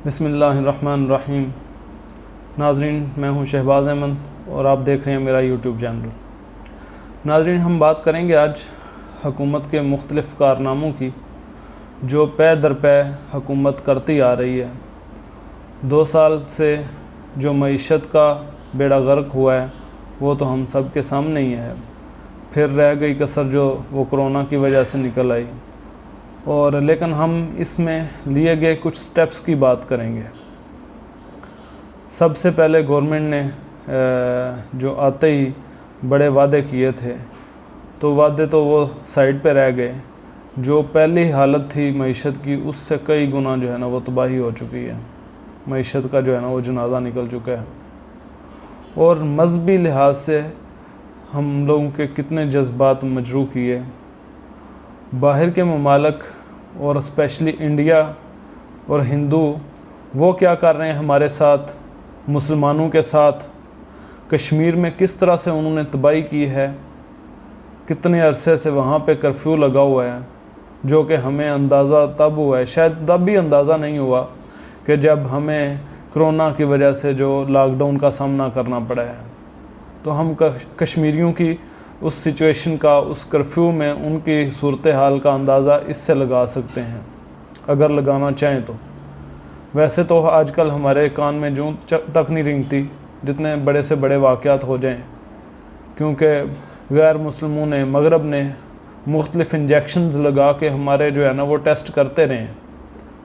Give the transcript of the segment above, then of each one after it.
बिस्मिल्लाहिर्रहमानिर्रहीम। नाज़रीन, मैं हूं शहबाज़ अहमद और आप देख रहे हैं मेरा यूट्यूब चैनल। नाज़रीन, हम बात करेंगे आज हुकूमत के मुख्तलिफ़ कारनामों की जो पै दर पै हुकूमत करती आ रही है। 2 साल से जो मईशत का बेड़ा गर्क हुआ है वो तो हम सब के सामने ही है। फिर रह गई कसर जो वो कोरोना की वजह से निकल आई, और लेकिन हम इसमें लिए गए कुछ स्टेप्स की बात करेंगे। सबसे पहले गवर्नमेंट ने जो आते ही बड़े वादे किए थे, तो वादे तो वो साइड पे रह गए। जो पहली हालत थी मईशत की, उससे कई गुना जो है ना वो तबाही हो चुकी है। मईशत का जो है ना वो जनाजा निकल चुका है। और मज़हबी लिहाज से हम लोगों के कितने जज्बात मजरू किए। बाहर के ममालिक और स्पेशली इंडिया और हिंदू वो क्या कर रहे हैं हमारे साथ, मुसलमानों के साथ। कश्मीर में किस तरह से उन्होंने तबाही की है, कितने अरसे से वहाँ पे कर्फ्यू लगा हुआ है, जो कि हमें अंदाज़ा तब हुआ है, शायद तब भी अंदाज़ा नहीं हुआ कि जब हमें कोरोना की वजह से जो लॉकडाउन का सामना करना पड़ा है। तो हम कश्मीरियों की उस सिचुएशन का, उस कर्फ्यू में उनकी सूरत हाल का अंदाज़ा इससे लगा सकते हैं, अगर लगाना चाहें तो। वैसे तो आजकल हमारे कान में जूं तक नहीं रेंगती जितने बड़े से बड़े वाक़यात हो जाएं, क्योंकि गैर मुस्लिमों ने, मगरब ने मुख्तलिफ़ इंजेक्शंस लगा के हमारे जो है ना वो टेस्ट करते रहे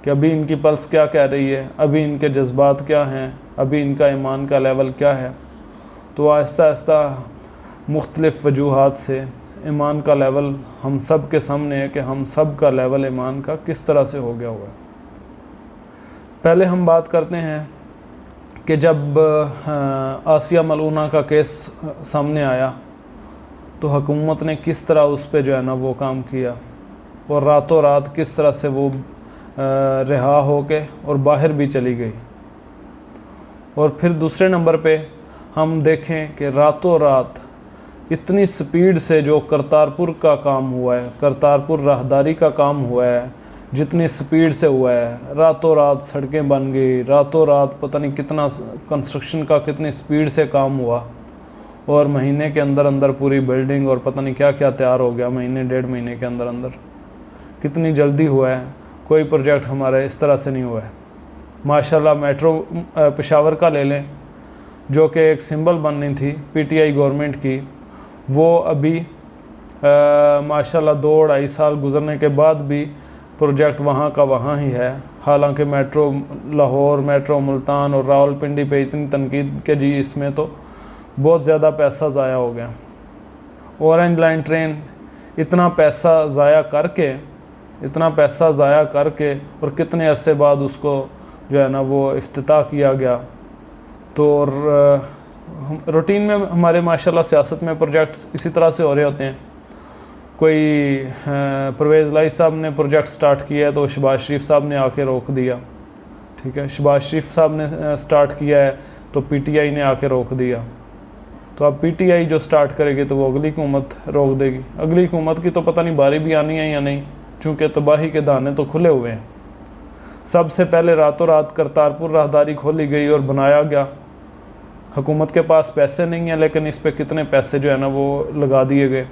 कि अभी इनकी पल्स क्या कह रही है, अभी इनके जज्बात क्या हैं, अभी इनका ईमान का लेवल क्या है। तो आहिस्ता आहिस्ता मुख्तलिफ़ वजूहात से ईमान का लेवल हम सब के सामने है कि हम सब का लेवल ईमान का किस तरह से हो गया हुआ है। पहले हम बात करते हैं कि जब आसिया मलूना का केस सामने आया तो हुकूमत ने किस तरह उस पर जो है ना वो काम किया, और रातों रात किस तरह से वो रिहा हो के और बाहर भी चली गई। और फिर दूसरे नंबर पे हम देखें कि रातों रात इतनी स्पीड से जो करतारपुर का काम हुआ है, करतारपुर राहदारी का काम हुआ है, जितनी स्पीड से हुआ है, रातों रात सड़कें बन गई, रातों रात पता नहीं कितना कंस्ट्रक्शन का कितनी स्पीड से काम हुआ, और महीने के अंदर अंदर पूरी बिल्डिंग और पता नहीं क्या क्या तैयार हो गया, महीने 1.5 महीने के अंदर अंदर। कितनी जल्दी हुआ है, कोई प्रोजेक्ट हमारा इस तरह से नहीं हुआ है। माशाल्लाह मेट्रो पेशावर का ले लें, जो कि एक सिंबल बननी थी पीटीआई गवर्नमेंट की, वो अभी माशाल्लाह 2-2.5 साल गुजरने के बाद भी प्रोजेक्ट वहाँ का वहाँ ही है। हालांकि मेट्रो लाहौर, मेट्रो मुल्तान और रावलपिंडी पे इतनी तनकीद के जी इसमें तो बहुत ज़्यादा पैसा ज़ाया हो गया। ऑरेंज लाइन ट्रेन इतना पैसा ज़ाया करके और कितने अरसे बाद उसको जो है ना वो इफ्तिताह किया गया। तो रूटीन में हमारे माशाल्लाह सियासत में प्रोजेक्ट्स इसी तरह से हो रहे होते हैं। कोई परवेज़ लाई साहब ने प्रोजेक्ट स्टार्ट किया है तो शहबाज शरीफ साहब ने आके रोक दिया, ठीक है। शहबाज शरीफ साहब ने स्टार्ट किया है तो पीटीआई ने आके रोक दिया। तो अब पीटीआई जो स्टार्ट करेगी तो वो अगली हुकूमत रोक देगी। अगली हुकूमत की तो पता नहीं बारी भी आनी है या नहीं, चूँकि तबाही के दाने तो खुले हुए हैं। सबसे पहले रातों रात करतारपुर राहदारी खोली गई और बनाया गया। हुकूमत के पास पैसे नहीं है, लेकिन इस पे कितने पैसे जो है ना वो लगा दिए गए,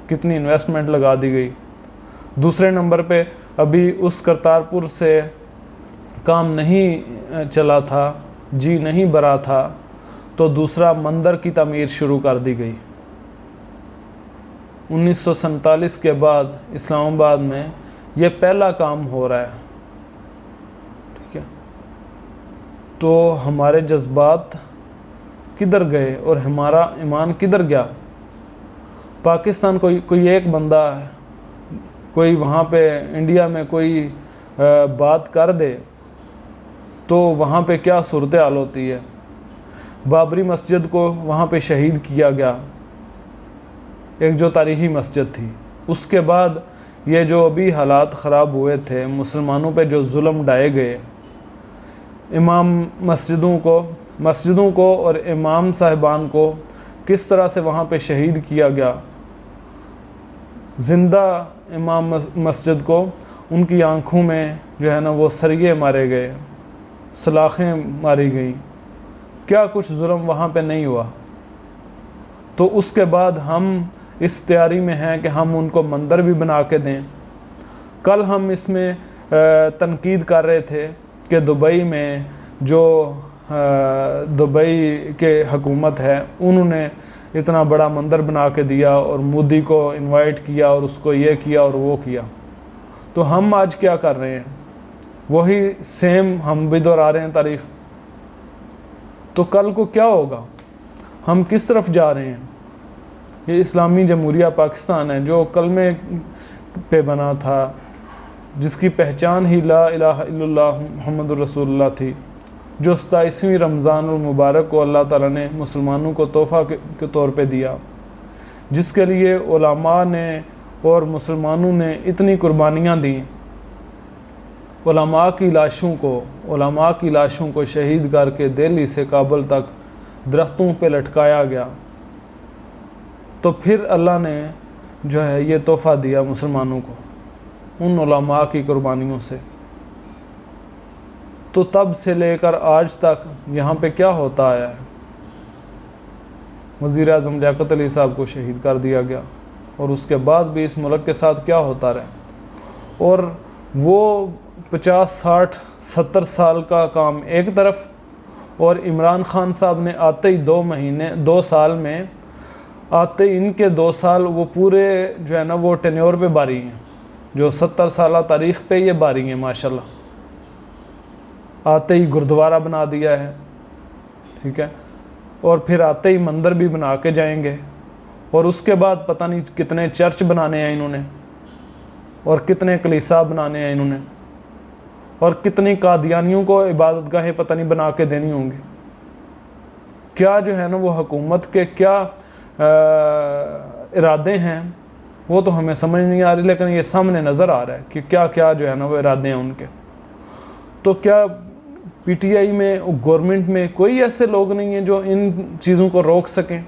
कितनी इन्वेस्टमेंट लगा दी गई। दूसरे नंबर पे अभी उस करतारपुर से काम नहीं चला था, जी नहीं भरा था, तो दूसरा मंदिर की तामीर शुरू कर दी गई। 1947 के बाद इस्लामाबाद में ये पहला काम हो रहा है, ठीक है। तो हमारे जज्बात किधर गए और हमारा ईमान किधर गया। पाकिस्तान कोई एक बंदा है, कोई वहाँ पे इंडिया में कोई बात कर दे तो वहाँ पे क्या सूरत हाल होती है। बाबरी मस्जिद को वहाँ पे शहीद किया गया, एक जो तारीख़ी मस्जिद थी। उसके बाद ये जो अभी हालात ख़राब हुए थे, मुसलमानों पे जो जुल्म ढाए गए, इमाम मस्जिदों को और इमाम साहिबान को किस तरह से वहाँ पे शहीद किया गया। ज़िंदा इमाम मस्जिद को उनकी आँखों में जो है ना वो सरिये मारे गए, सलाखें मारी गई, क्या कुछ जुल्म वहाँ पे नहीं हुआ। तो उसके बाद हम इस तैयारी में हैं कि हम उनको मंदिर भी बना के दें। कल हम इसमें तनकीद कर रहे थे कि दुबई में जो दुबई के हुकूमत है उन्होंने इतना बड़ा मंदिर बना के दिया और मोदी को इनवाइट किया और उसको ये किया और वो किया। तो हम आज क्या कर रहे हैं, वही सेम हम भी दोहरा रहे हैं तारीख़। तो कल को क्या होगा, हम किस तरफ जा रहे हैं। ये इस्लामी जमहूरिया पाकिस्तान है जो कलमे पे बना था, जिसकी पहचान ही ला इलाहा इल्लल्लाह मुहम्मदुर रसूलुल्लाह थी, जो 27वीं रमज़ान मुबारक को अल्लाह ताला ने मुसलमानों को तोहफ़ा के तौर पे दिया, जिसके लिए उलमा ने और मुसलमानों ने इतनी कुर्बानियाँ दी। उलमा की लाशों को शहीद करके दिल्ली से काबुल तक दरख्तों पे लटकाया गया। तो फिर अल्लाह ने जो है ये तोहफ़ा दिया मुसलमानों को उन उलमा की कुर्बानियों से। तो तब से लेकर आज तक यहाँ पे क्या होता आया है, वज़ीर आज़म लियाक़त अली साहब को शहीद कर दिया गया और उसके बाद भी इस मुल्क के साथ क्या होता रहा। और वो 50, 60, 70 साल का काम एक तरफ, और इमरान खान साहब ने आते ही 2 साल में आते इनके 2 साल वो पूरे जो है ना वो टेन्योर पे बारी हैं, जो 70 साल तारीख़ पे ये बारी हैं माशाल्लाह। आते ही गुरुद्वारा बना दिया है, ठीक है, और फिर आते ही मंदिर भी बना के जाएंगे, और उसके बाद पता नहीं कितने चर्च बनाने हैं इन्होंने, और कितने कलीसा बनाने हैं इन्होंने, और कितनी कादियानियों को इबादत गाहें पता नहीं बना के देनी होंगी। क्या जो है ना वो हुकूमत के क्या इरादे हैं वो तो हमें समझ नहीं आ रही, लेकिन ये सामने नज़र आ रहा है कि क्या क्या जो है ना वो इरादे हैं उनके। तो क्या पीटीआई में, गवर्नमेंट में कोई ऐसे लोग नहीं हैं जो इन चीज़ों को रोक सकें?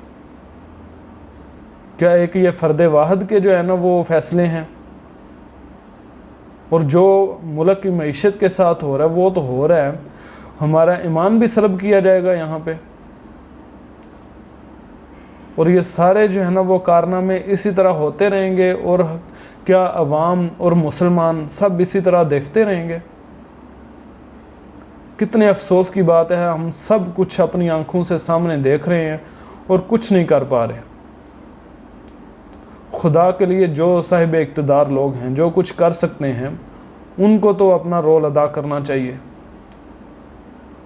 क्या एक ये फ़र्द वाहिद के जो है ना वो फ़ैसले हैं, और जो मुल्क की मईशत के साथ हो रहा है वो तो हो रहा है, हमारा ईमान भी सलब किया जाएगा यहाँ पे। और ये सारे जो है ना वो कारनामे इसी तरह होते रहेंगे, और क्या अवाम और मुसलमान सब इसी तरह देखते रहेंगे? कितने अफसोस की बात है, हम सब कुछ अपनी आंखों से सामने देख रहे हैं और कुछ नहीं कर पा रहे। खुदा के लिए जो साहिब इक़्तिदार लोग हैं, जो कुछ कर सकते हैं, उनको तो अपना रोल अदा करना चाहिए।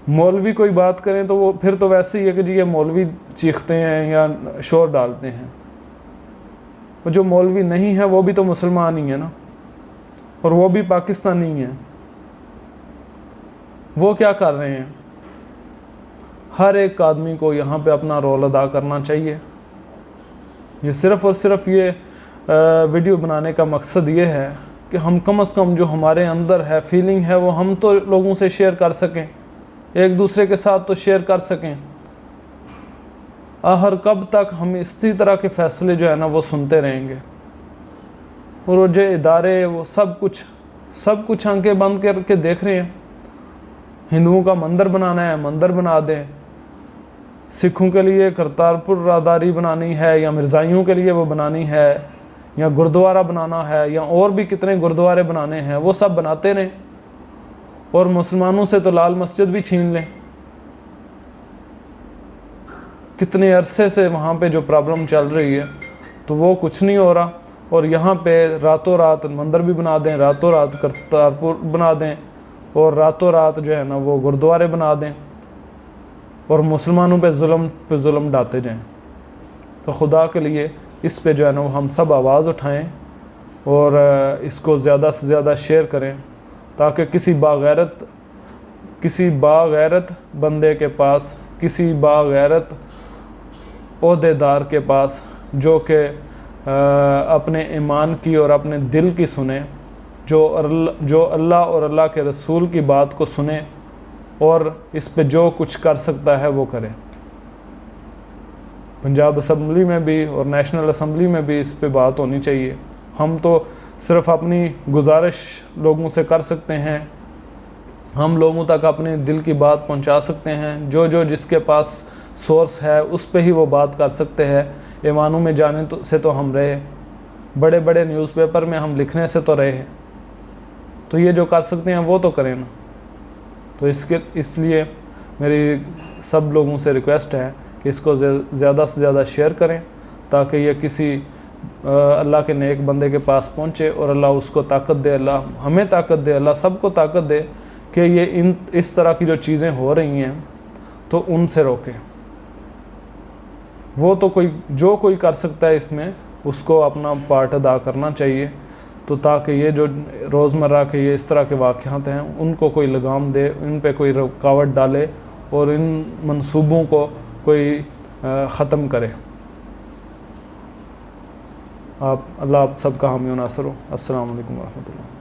मौलवी कोई बात करें तो वो फिर तो वैसे ही है कि जी ये मौलवी चीखते हैं या शोर डालते हैं। और जो मौलवी नहीं है वो भी तो मुसलमान ही है ना, और वो भी पाकिस्तानी है। वो क्या कर रहे हैं? हर एक आदमी को यहाँ पे अपना रोल अदा करना चाहिए। ये सिर्फ़ और सिर्फ ये वीडियो बनाने का मकसद ये है कि हम कम से कम जो हमारे अंदर है फीलिंग है वो हम तो लोगों से शेयर कर सकें, एक दूसरे के साथ तो शेयर कर सकें। आखिर कब तक हम इसी तरह के फ़ैसले जो है ना वो सुनते रहेंगे? और वो जो इदारे वो सब कुछ आंखें बंद करके देख रहे हैं। हिंदुओं का मंदिर बनाना है, मंदिर बना दें। सिखों के लिए करतारपुर राहदारी बनानी है, या मिर्ज़ाइयों के लिए वो बनानी है, या गुरुद्वारा बनाना है, या और भी कितने गुरुद्वारे बनाने हैं, वो सब बनाते रहें। और मुसलमानों से तो लाल मस्जिद भी छीन लें। कितने अरसे से वहाँ पे जो प्रॉब्लम चल रही है, तो वो कुछ नहीं हो रहा। और यहाँ पे रातों रात मंदिर भी बना दें, रातों रात करतारपुर बना दें, और रातों रात जो है ना वो गुरुद्वारे बना दें, और मुसलमानों पे जुल्म डालते जाएं। तो खुदा के लिए इस पे जो है ना हम सब आवाज़ उठाएं और इसको ज़्यादा से ज़्यादा शेयर करें, ताकि किसी बागैरत बंदे के पास, किसी बागैरत ओहदेदार के पास, जो कि अपने ईमान की और अपने दिल की सुने, जो अल्लाह और अल्लाह के रसूल की बात को सुने, और इस पे जो कुछ कर सकता है वो करे। पंजाब असम्बली में भी और नेशनल असम्बली में भी इस पे बात होनी चाहिए। हम तो सिर्फ़ अपनी गुजारिश लोगों से कर सकते हैं हम लोगों तक अपने दिल की बात पहुंचा सकते हैं। जो जिसके पास सोर्स है उस पे ही वो बात कर सकते हैं। ईमानों में जाने से तो हम रहे, बड़े बड़े न्यूज़पेपर में हम लिखने से तो रहे, तो ये जो कर सकते हैं वो तो करें ना। तो इसलिए मेरी सब लोगों से रिक्वेस्ट है कि इसको ज़्यादा से ज़्यादा शेयर करें, ताकि ये किसी अल्लाह के नेक बंदे के पास पहुँचे और अल्लाह उसको ताकत दे, अल्लाह हमें ताकत दे, अल्लाह सबको ताकत दे कि ये इस तरह की जो चीज़ें हो रही हैं तो उनसे रोके। वो तो कोई कर सकता है इसमें, उसको अपना पार्ट अदा करना चाहिए, तो ताकि ये जो रोज़मर्रा के ये इस तरह के वाक़यात हैं उनको कोई लगाम दे, इन पे कोई रुकावट डाले और इन मंसूबों को कोई ख़त्म करे। अल्लाह आप सबका हामी व नासिर हो। अस्सलाम वालेकुम व रहमतुल्लाह।